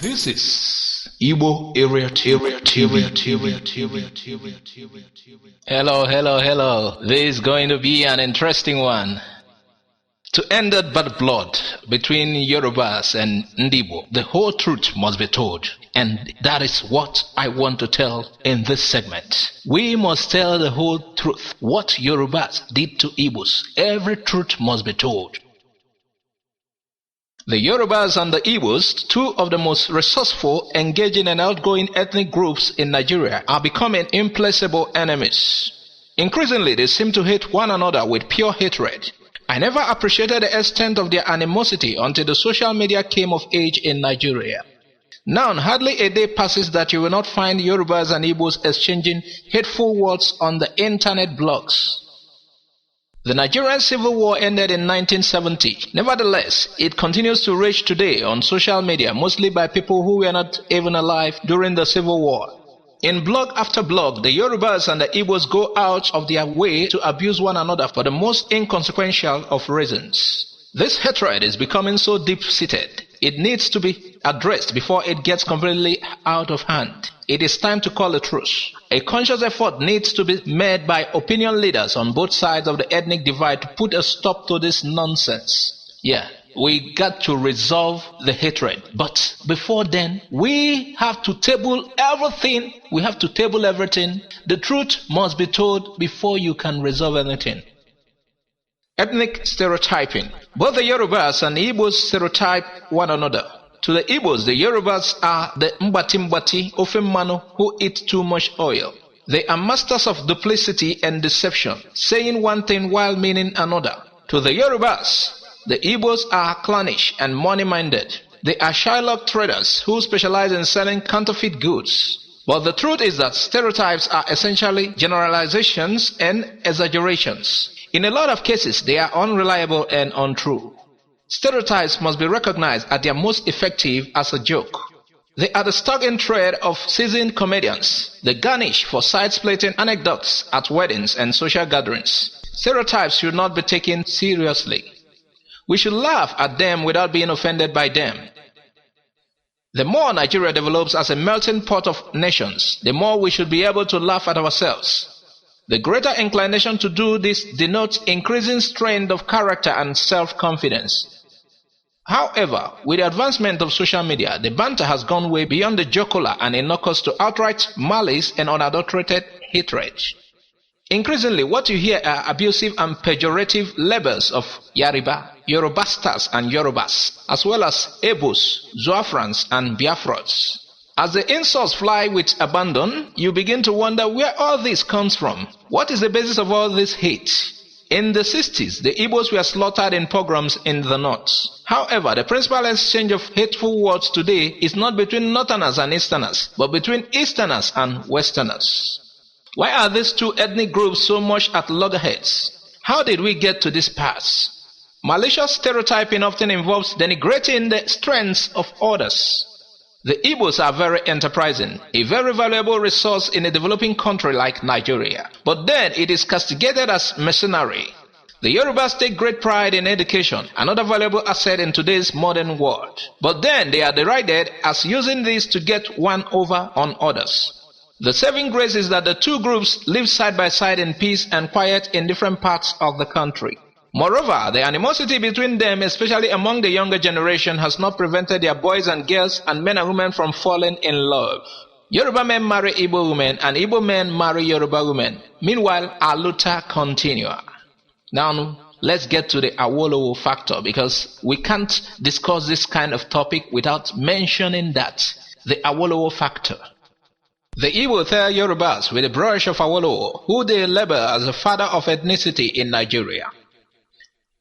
This is Igbo area Hello. This is going to be an interesting one. To end that bad blood between Yorubas and Igbo, the whole truth must be told. And that is what I want to tell in this segment. We must tell the whole truth. What Yorubas did to Igbos, every truth must be told. The Yorubas and the Igbos, two of the most resourceful, engaging and outgoing ethnic groups in Nigeria, are becoming implacable enemies. Increasingly, they seem to hate one another with pure hatred. I never appreciated the extent of their animosity until the social media came of age in Nigeria. Now, hardly a day passes that you will not find Yorubas and Igbos exchanging hateful words on the internet blogs. The Nigerian Civil War ended in 1970. Nevertheless, it continues to rage today on social media, mostly by people who were not even alive during the Civil War. In blog after blog, the Yorubas and the Igbos go out of their way to abuse one another for the most inconsequential of reasons. This hatred is becoming so deep-seated. It needs to be addressed before it gets completely out of hand. It is time to call a truce. A conscious effort needs to be made by opinion leaders on both sides of the ethnic divide to put a stop to this nonsense. We got to resolve the hatred. But before then, we have to table everything. The truth must be told before you can resolve anything. Ethnic stereotyping. Both the Yorubas and Igbos stereotype one another. To the Igbos, the Yorubas are the mbati ofemmano who eat too much oil. They are masters of duplicity and deception, saying one thing while meaning another. To the Yorubas, the Igbos are clannish and money-minded. They are Shylock traders who specialize in selling counterfeit goods. But the truth is that stereotypes are essentially generalizations and exaggerations. In a lot of cases, they are unreliable and untrue. Stereotypes must be recognized at their most effective as a joke. They are the stock-in-trade of seasoned comedians, the garnish for side-splitting anecdotes at weddings and social gatherings. Stereotypes should not be taken seriously. We should laugh at them without being offended by them. The more Nigeria develops as a melting pot of nations, the more we should be able to laugh at ourselves. The greater inclination to do this denotes increasing strength of character and self-confidence. However, with the advancement of social media, the banter has gone way beyond the jocular and innocuous to outright malice and unadulterated hatred. Increasingly, what you hear are abusive and pejorative labels of Yariba, Yorubastas and Yorubas, as well as Ebos, Zoafrans and Biafras. As the insults fly with abandon, you begin to wonder where all this comes from. What is the basis of all this hate? In the 60s, the Igbos were slaughtered in pogroms in the north. However, the principal exchange of hateful words today is not between northerners and easterners, but between easterners and westerners. Why are these two ethnic groups so much at loggerheads? How did we get to this pass? Malicious stereotyping often involves denigrating the strengths of others. The Igbos are very enterprising, a very valuable resource in a developing country like Nigeria. But then it is castigated as mercenary. The Yorubas take great pride in education, another valuable asset in today's modern world. But then they are derided as using this to get one over on others. The saving grace is that the two groups live side by side in peace and quiet in different parts of the country. Moreover, the animosity between them, especially among the younger generation, has not prevented their boys and girls and men and women from falling in love. Yoruba men marry Igbo women and Igbo men marry Yoruba women. Meanwhile, aluta continua. Now, let's get to the Awolowo factor, because we can't discuss this kind of topic without mentioning that. The Awolowo factor. The Igbo tell Yorubas with the brush of Awolowo, who they label as the father of ethnicity in Nigeria.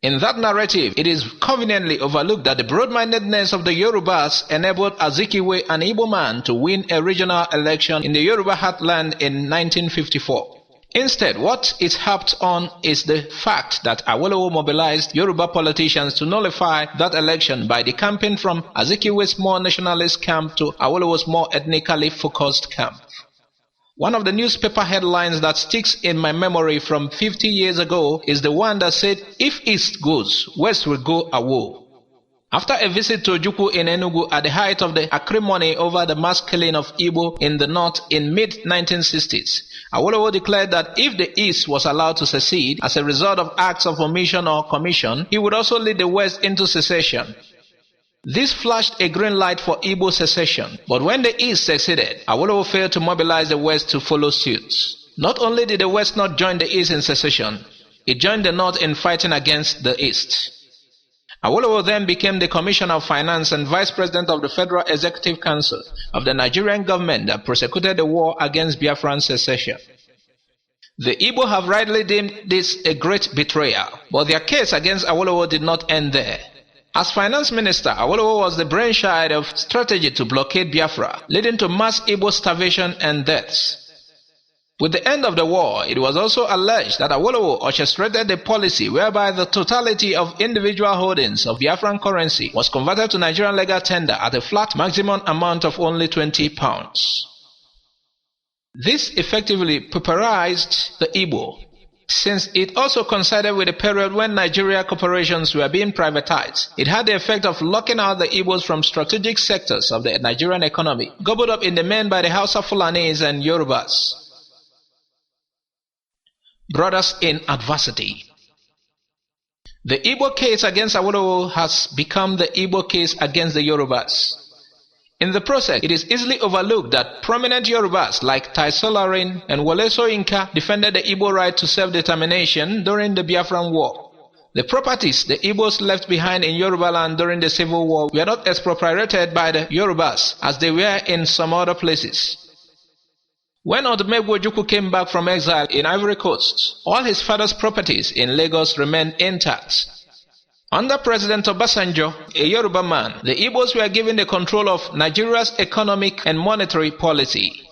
In that narrative, it is conveniently overlooked that the broad-mindedness of the Yorubas enabled Azikiwe, an Igbo man, to win a regional election in the Yoruba heartland in 1954. Instead, what is harped on is the fact that Awolowo mobilized Yoruba politicians to nullify that election by decamping from Azikiwe's more nationalist camp to Awolowo's more ethnically focused camp. One of the newspaper headlines that sticks in my memory from 50 years ago is the one that said, "If East goes, West will go awo." After a visit to Ojukwu in Enugu at the height of the acrimony over the mass killing of Igbo in the north in mid-1960s, Awolowo declared that if the East was allowed to secede as a result of acts of omission or commission, he would also lead the West into secession. This flashed a green light for Igbo secession, but when the East seceded, Awolowo failed to mobilize the West to follow suit. Not only did the West not join the East in secession, it joined the North in fighting against the East. Awolowo then became the Commissioner of Finance and Vice President of the Federal Executive Council of the Nigerian government that prosecuted the war against Biafran secession. The Igbo have rightly deemed this a great betrayal, but their case against Awolowo did not end there. As Finance Minister, Awolowo was the brainchild of strategy to blockade Biafra, leading to mass Igbo starvation and deaths. With the end of the war, it was also alleged that Awolowo orchestrated a policy whereby the totality of individual holdings of Biafran currency was converted to Nigerian legal tender at a flat maximum amount of only £20. This effectively pauperized the Igbo, since it also coincided with a period when Nigeria corporations were being privatized. It had the effect of locking out the Igbos from strategic sectors of the Nigerian economy, gobbled up in the main by the Hausa Fulanis and Yorubas. Brothers in adversity. The Igbo case against Awolowo has become the Igbo case against the Yorubas. In the process, it is easily overlooked that prominent Yorubas like Tai Solarin and Wole Soyinka defended the Igbo right to self-determination during the Biafran War. The properties the Igbos left behind in Yoruba land during the Civil War were not expropriated by the Yorubas as they were in some other places. When Odumegwu Ojukwu came back from exile in Ivory Coast, all his father's properties in Lagos remained intact. Under President Obasanjo, a Yoruba man, the Igbos were given the control of Nigeria's economic and monetary policy.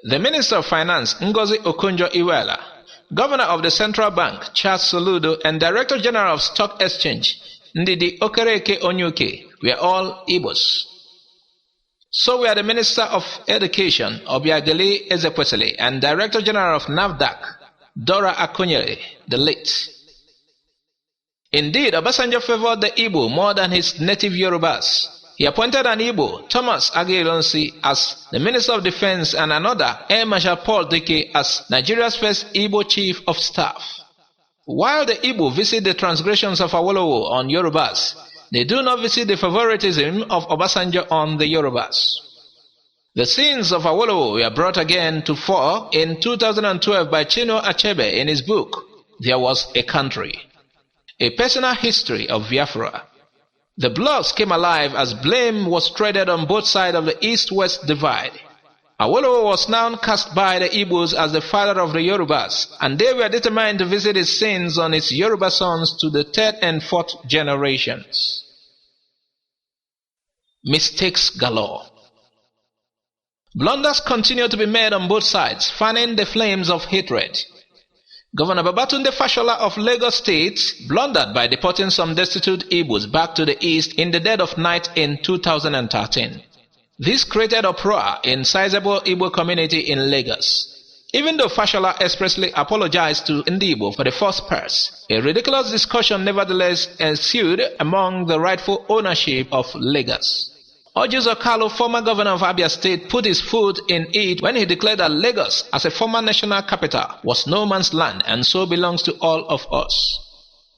The Minister of Finance, Ngozi Okonjo-Iweala, Governor of the Central Bank, Charles Soludo, and Director General of Stock Exchange, Ndidi Okereke Onyuke, were all Igbos. So were the Minister of Education, Obiageli Ezekwesili, and Director General of NAFDAC, Dora Akunyele, the late. Indeed, Obasanjo favored the Igbo more than his native Yorubas. He appointed an Igbo, Thomas Agilonsi, as the Minister of Defense and another, Air Marshal Paul Dike, as Nigeria's first Igbo Chief of Staff. While the Igbo visit the transgressions of Awolowo on Yorubas, they do not visit the favoritism of Obasanjo on the Yorubas. The sins of Awolowo were brought again to fore in 2012 by Chinua Achebe in his book, There Was a Country, a personal history of Biafra. The blogs came alive as blame was traded on both sides of the East-West divide. Awolowo was now cast by the Igbos as the father of the Yorubas, and they were determined to visit his sins on his Yoruba sons to the third and fourth generations. Mistakes galore. Blunders continue to be made on both sides, fanning the flames of hatred. Governor Babatunde Fashola of Lagos State blundered by deporting some destitute Igbos back to the east in the dead of night in 2013. This created uproar in sizable Igbo community in Lagos. Even though Fashola expressly apologized to Igbo for the first purse, a ridiculous discussion nevertheless ensued among the rightful ownership of Lagos. Orji Okalo, former governor of Abia State, put his foot in it when he declared that Lagos, as a former national capital, was no man's land and so belongs to all of us.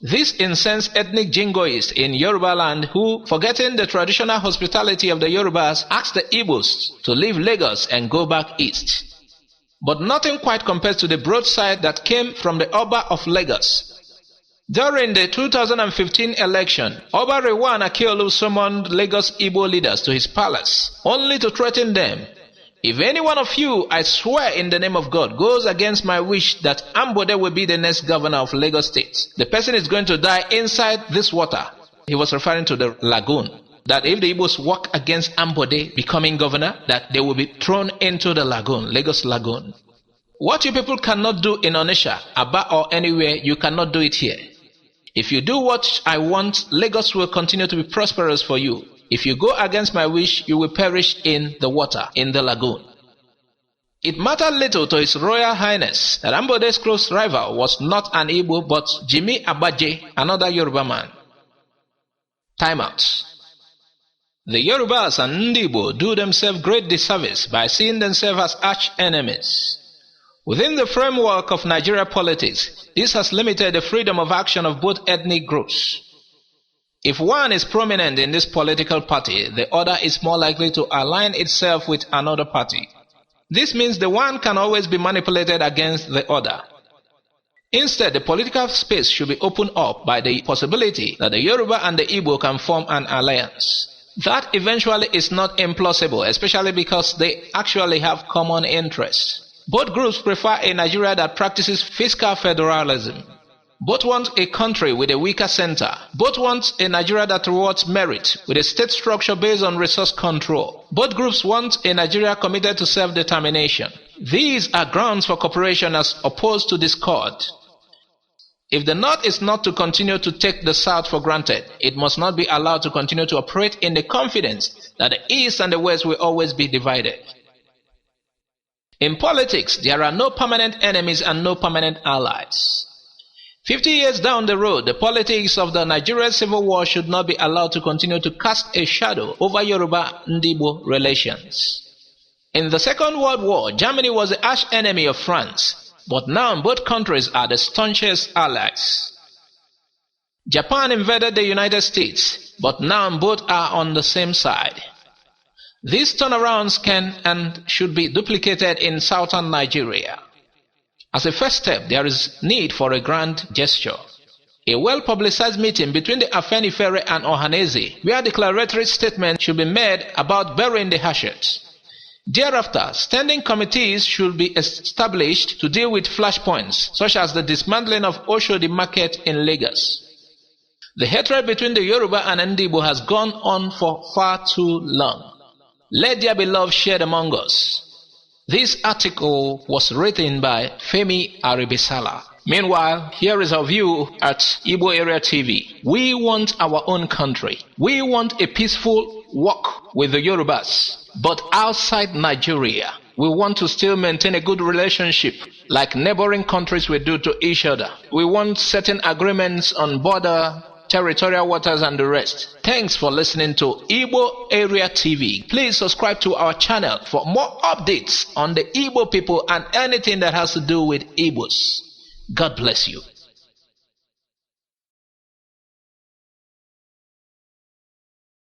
This incensed ethnic jingoists in Yoruba land who, forgetting the traditional hospitality of the Yorubas, asked the Igbos to leave Lagos and go back east. But nothing quite compares to the broadside that came from the Oba of Lagos. During the 2015 election, Oba Rewan Akeolu summoned Lagos Igbo leaders to his palace, only to threaten them. If any one of you, I swear in the name of God, goes against my wish that Ambode will be the next governor of Lagos State, the person is going to die inside this water. He was referring to the lagoon. That if the Igbos walk against Ambode becoming governor, that they will be thrown into the lagoon, Lagos Lagoon. What you people cannot do in Onitsha, Aba or anywhere, you cannot do it here. If you do what I want, Lagos will continue to be prosperous for you. If you go against my wish, you will perish in the water, in the lagoon. It mattered little to His Royal Highness that Ambode's close rival was not an Igbo but Jimmy Abaje, another Yoruba man. Timeout. The Yorubas and Igbo do themselves great disservice by seeing themselves as arch-enemies. Within the framework of Nigeria politics, this has limited the freedom of action of both ethnic groups. If one is prominent in this political party, the other is more likely to align itself with another party. This means the one can always be manipulated against the other. Instead, the political space should be opened up by the possibility that the Yoruba and the Igbo can form an alliance. That eventually is not implausible, especially because they actually have common interests. Both groups prefer a Nigeria that practices fiscal federalism. Both want a country with a weaker center. Both want a Nigeria that rewards merit with a state structure based on resource control. Both groups want a Nigeria committed to self-determination. These are grounds for cooperation as opposed to discord. If the North is not to continue to take the South for granted, it must not be allowed to continue to operate in the confidence that the East and the West will always be divided. In politics, there are no permanent enemies and no permanent allies. 50 years down the road, the politics of the Nigerian Civil War should not be allowed to continue to cast a shadow over Yoruba and Igbo relations. In the Second World War, Germany was the arch-enemy of France. But now both countries are the staunchest allies. Japan invaded the United States, but now both are on the same side. These turnarounds can and should be duplicated in southern Nigeria. As a first step, there is need for a grand gesture. A well-publicized meeting between the Afenifere and Ohaneze, where declaratory statements should be made about burying the hatchet. Thereafter, standing committees should be established to deal with flashpoints, such as the dismantling of Oshodi Market in Lagos. The hatred between the Yoruba and Igbo has gone on for far too long. Let there be love shared among us. This article was written by Femi Aribisala. Meanwhile, here is our view at Igbo Area TV. We want our own country. We want a peaceful walk with the Yorubas. But outside Nigeria, we want to still maintain a good relationship like neighboring countries will do to each other. We want certain agreements on border, territorial waters and the rest. Thanks for listening to Igbo Area TV. Please subscribe to our channel for more updates on the Igbo people and anything that has to do with Igbos. God bless you.